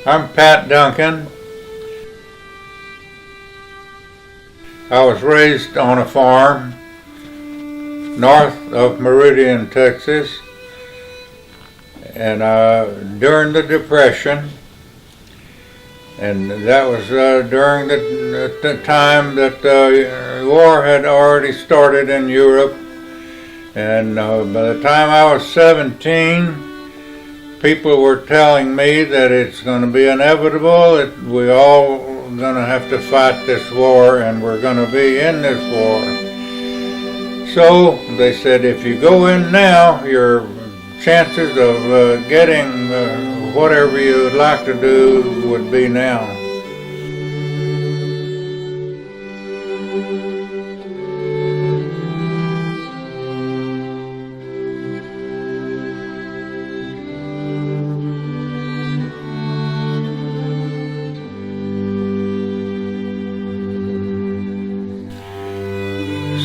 I'm Pat Duncan. I was raised on a farm north of Meridian, Texas, and during the Depression, and that was during the time that the war had already started in Europe. And by the time I was 17, people were telling me that it's going to be inevitable, that we all going to have to fight this war, and we're going to be in this war. So they said, if you go in now, your chances of getting whatever you would like to do would be now.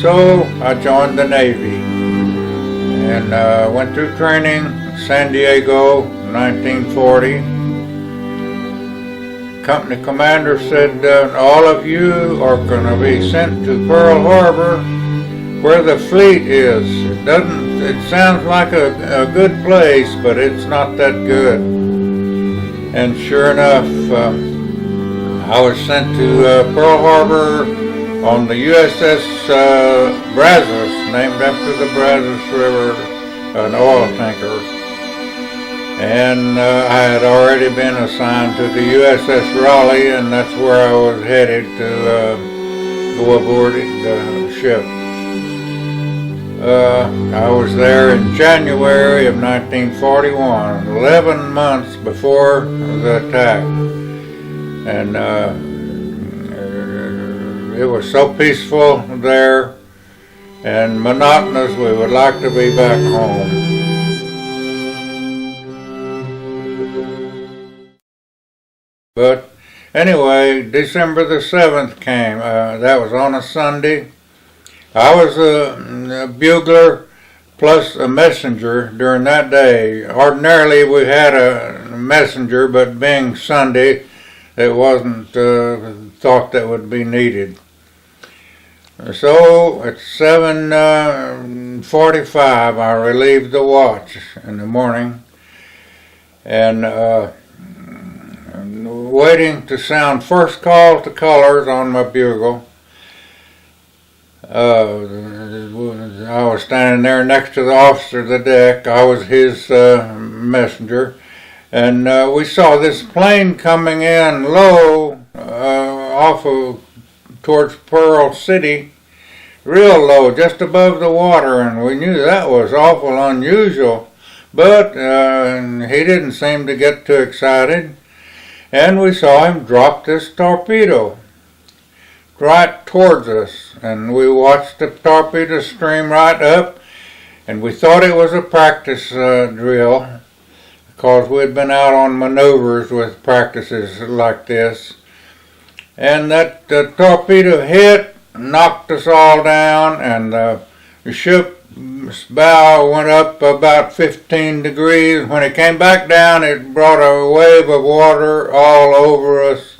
So I joined the Navy and went through training in San Diego, 1940. Company commander said, all of you are going to be sent to Pearl Harbor where the fleet is. It sounds like a good place, but it's not that good. And sure enough, I was sent to Pearl Harbor on the USS Brazos, named after the Brazos River, an oil tanker. And I had already been assigned to the USS Raleigh, and that's where I was headed to go aboard the ship. I was there in January of 1941, 11 months before the attack. And it was so peaceful there and monotonous, we would like to be back home. But anyway, December the 7th came. That was on a Sunday. I was a bugler plus a messenger during that day. Ordinarily we had a messenger, but being Sunday, it wasn't thought that would be needed. So at 7:45 I relieved the watch in the morning, and waiting to sound first call to colors on my bugle. I was standing there next to the officer of the deck. I was his messenger, and we saw this plane coming in low off of towards Pearl City, real low, just above the water, and we knew that was awful unusual, but he didn't seem to get too excited, and we saw him drop this torpedo right towards us, and we watched the torpedo stream right up, and we thought it was a practice drill, because we'd been out on maneuvers with practices like this. And that torpedo hit, knocked us all down, and the ship's bow went up about 15 degrees. When it came back down, it brought a wave of water all over us.